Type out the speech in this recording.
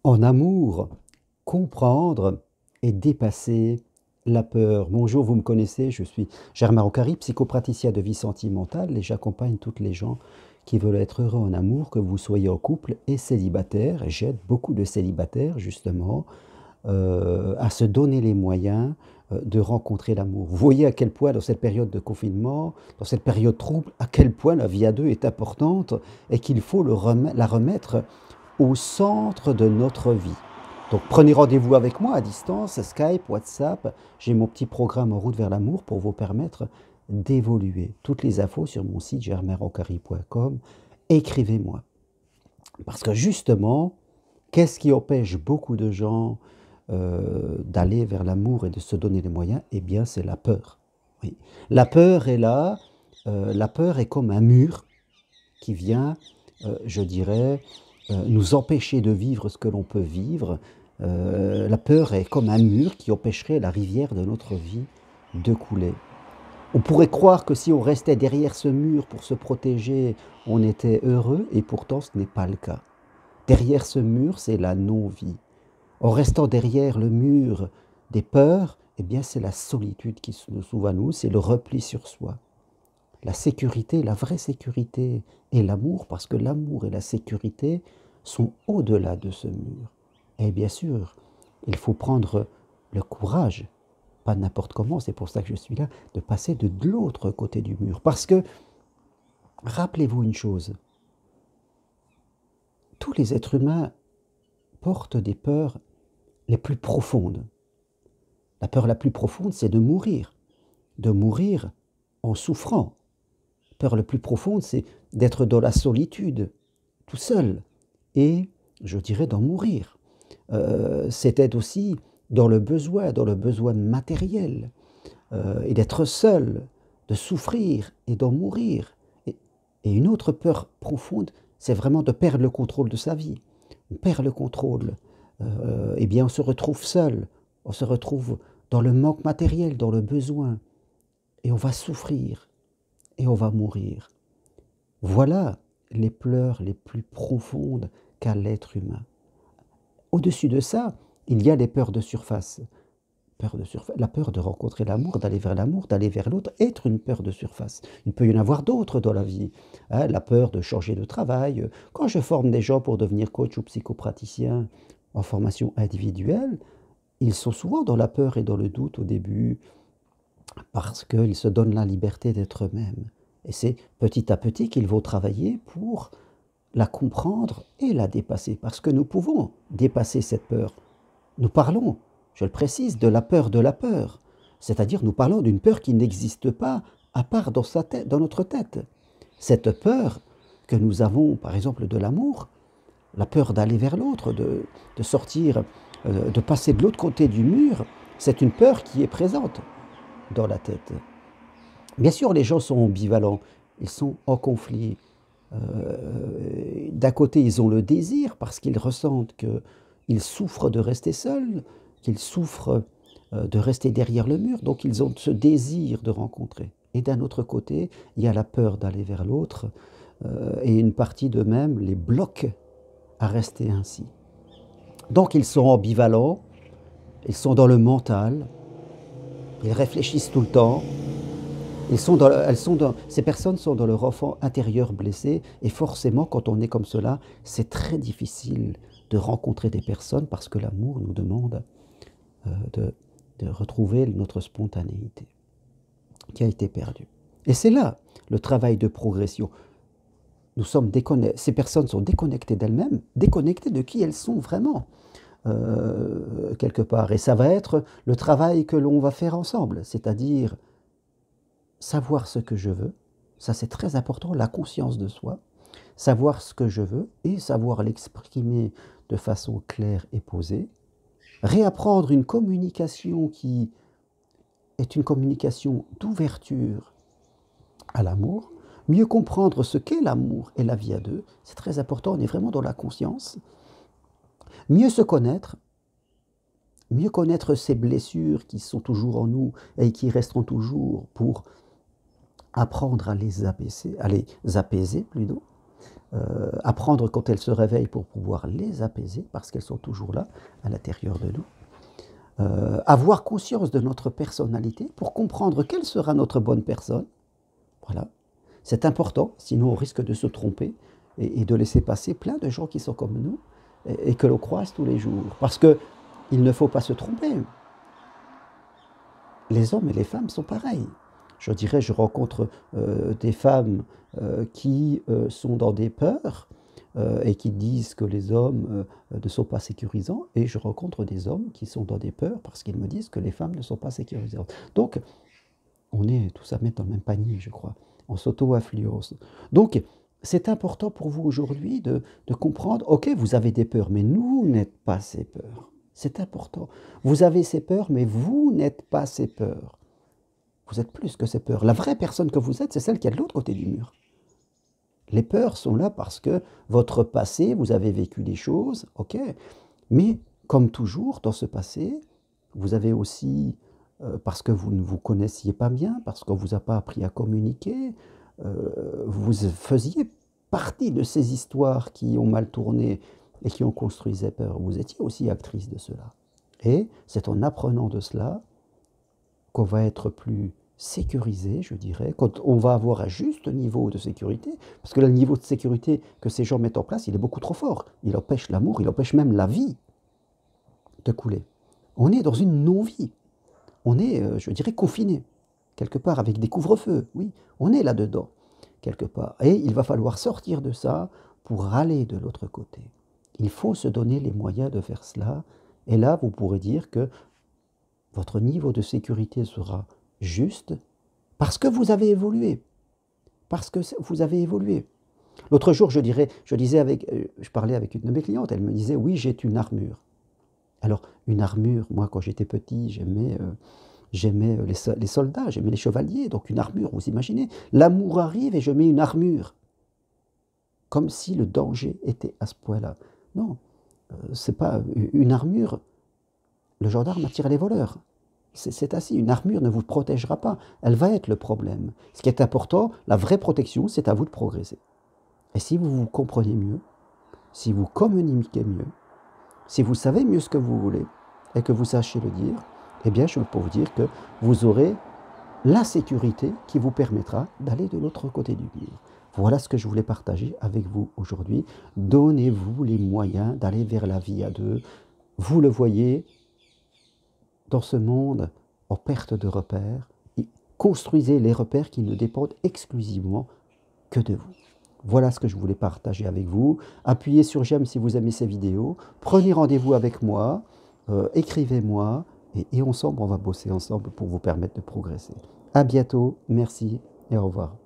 En amour, comprendre et dépasser la peur. Bonjour, vous me connaissez, je suis Germain Roncari, psychopraticien de vie sentimentale et j'accompagne toutes les gens qui veulent être heureux en amour, que vous soyez en couple et célibataire. J'aide beaucoup de célibataires justement à se donner les moyens de rencontrer l'amour. Vous voyez à quel point dans cette période de confinement, dans cette période trouble, à quel point la vie à deux est importante et qu'il faut la remettre au centre de notre vie. Donc prenez rendez-vous avec moi à distance, Skype, WhatsApp. J'ai mon petit programme En route vers l'amour pour vous permettre d'évoluer. Toutes les infos sur mon site germainroncari.com. Écrivez-moi. Parce que justement, qu'est-ce qui empêche beaucoup de gens d'aller vers l'amour et de se donner les moyens? Eh bien, c'est la peur. Oui. La peur est là. La peur est comme un mur qui vient, je dirais, nous empêcher de vivre ce que l'on peut vivre. La peur est comme un mur qui empêcherait la rivière de notre vie de couler. On pourrait croire que si on restait derrière ce mur pour se protéger, on était heureux, et pourtant ce n'est pas le cas. Derrière ce mur, c'est la non-vie. En restant derrière le mur des peurs, eh bien c'est la solitude qui s'ouvre à nous, c'est le repli sur soi. La sécurité, la vraie sécurité et l'amour, parce que l'amour et la sécurité sont au-delà de ce mur. Et bien sûr, il faut prendre le courage, pas n'importe comment, c'est pour ça que je suis là, de passer de l'autre côté du mur. Parce que, rappelez-vous une chose, tous les êtres humains portent des peurs les plus profondes. La peur la plus profonde, c'est de mourir en souffrant. La peur la plus profonde, c'est d'être dans la solitude, tout seul, et je dirais d'en mourir. C'était aussi dans le besoin matériel, et d'être seul, de souffrir et d'en mourir. Et une autre peur profonde, c'est vraiment de perdre le contrôle de sa vie. On perd le contrôle, eh bien on se retrouve seul, on se retrouve dans le manque matériel, dans le besoin, et on va souffrir, et on va mourir. Voilà les pleurs les plus profondes qu'a l'être humain. Au-dessus de ça, il y a les peurs de surface. La peur de rencontrer l'amour, d'aller vers l'autre, être une peur de surface. Il peut y en avoir d'autres dans la vie. Hein, la peur de changer de travail. Quand je forme des gens pour devenir coach ou psychopraticien en formation individuelle, ils sont souvent dans la peur et dans le doute au début, parce qu'ils se donnent la liberté d'être eux-mêmes. Et c'est petit à petit qu'ils vont travailler pour la comprendre et la dépasser, parce que nous pouvons dépasser cette peur. Nous parlons, je le précise, de la peur, c'est-à-dire nous parlons d'une peur qui n'existe pas à part dans notre tête. Cette peur que nous avons, par exemple, de l'amour, la peur d'aller vers l'autre, de sortir, de passer de l'autre côté du mur, c'est une peur qui est présente dans la tête. Bien sûr, les gens sont ambivalents, ils sont en conflit. D'un côté, ils ont le désir parce qu'ils ressentent qu'ils souffrent de rester seuls, qu'ils souffrent de rester derrière le mur, donc ils ont ce désir de rencontrer. Et d'un autre côté, il y a la peur d'aller vers l'autre, et une partie d'eux-mêmes les bloque à rester ainsi. Donc ils sont ambivalents, ils sont dans le mental, ils réfléchissent tout le temps. Ces personnes sont dans leur enfant intérieur blessé, et forcément, quand on est comme cela, c'est très difficile de rencontrer des personnes parce que l'amour nous demande de retrouver notre spontanéité qui a été perdue. Et c'est là le travail de progression. Ces personnes sont déconnectées d'elles-mêmes, déconnectées de qui elles sont vraiment, quelque part. Et ça va être le travail que l'on va faire ensemble, c'est-à-dire savoir ce que je veux, ça c'est très important, la conscience de soi, savoir ce que je veux et savoir l'exprimer de façon claire et posée, réapprendre une communication qui est une communication d'ouverture à l'amour, mieux comprendre ce qu'est l'amour et la vie à deux, c'est très important, on est vraiment dans la conscience, mieux se connaître, mieux connaître ces blessures qui sont toujours en nous et qui resteront toujours pour apprendre à les apaiser plutôt, apprendre quand elles se réveillent pour pouvoir les apaiser, parce qu'elles sont toujours là, à l'intérieur de nous. Avoir conscience de notre personnalité pour comprendre quelle sera notre bonne personne. Voilà. C'est important, sinon on risque de se tromper et de laisser passer plein de gens qui sont comme nous et que l'on croise tous les jours. Parce qu'il ne faut pas se tromper. Les hommes et les femmes sont pareils. Je dirais, je rencontre des femmes qui sont dans des peurs et qui disent que les hommes ne sont pas sécurisants, et je rencontre des hommes qui sont dans des peurs parce qu'ils me disent que les femmes ne sont pas sécurisantes. Donc, on est tous à mettre dans le même panier, je crois. On s'auto-influence. Donc, c'est important pour vous aujourd'hui de comprendre, ok, vous avez des peurs, mais vous n'êtes pas ces peurs. C'est important. Vous avez ces peurs, mais vous n'êtes pas ces peurs. Vous êtes plus que ces peurs. La vraie personne que vous êtes, c'est celle qui est de l'autre côté du mur. Les peurs sont là parce que votre passé, vous avez vécu des choses, ok, mais comme toujours dans ce passé, vous avez aussi, parce que vous ne vous connaissiez pas bien, parce qu'on ne vous a pas appris à communiquer, vous faisiez partie de ces histoires qui ont mal tourné et qui ont construit ces peurs. Vous étiez aussi actrice de cela. Et c'est en apprenant de cela qu'on va être plus sécurisé, je dirais, quand on va avoir un juste niveau de sécurité, parce que le niveau de sécurité que ces gens mettent en place, il est beaucoup trop fort. Il empêche l'amour, il empêche même la vie de couler. On est dans une non-vie. On est, je dirais, confiné, quelque part, avec des couvre-feux. Oui, on est là-dedans, quelque part. Et il va falloir sortir de ça pour aller de l'autre côté. Il faut se donner les moyens de faire cela. Et là, vous pourrez dire que votre niveau de sécurité sera juste parce que vous avez évolué. Parce que vous avez évolué. L'autre jour, je parlais avec une de mes clientes, elle me disait, oui, j'ai une armure. Alors, une armure, moi, quand j'étais petit, j'aimais les soldats, j'aimais les chevaliers, donc une armure, vous imaginez, l'amour arrive et je mets une armure. Comme si le danger était à ce point-là. Non, c'est pas une armure. Le gendarme attire les voleurs. C'est ainsi, une armure ne vous protégera pas, elle va être le problème. Ce qui est important, la vraie protection, c'est à vous de progresser. Et si vous vous comprenez mieux, si vous communiquez mieux, si vous savez mieux ce que vous voulez et que vous sachiez le dire, eh bien, je peux vous dire que vous aurez la sécurité qui vous permettra d'aller de l'autre côté du mur. Voilà ce que je voulais partager avec vous aujourd'hui. Donnez-vous les moyens d'aller vers la vie à deux. Vous le voyez, dans ce monde en perte de repères, construisez les repères qui ne dépendent exclusivement que de vous. Voilà ce que je voulais partager avec vous. Appuyez sur j'aime si vous aimez ces vidéos. Prenez rendez-vous avec moi, écrivez-moi et ensemble, on va bosser ensemble pour vous permettre de progresser. À bientôt, merci et au revoir.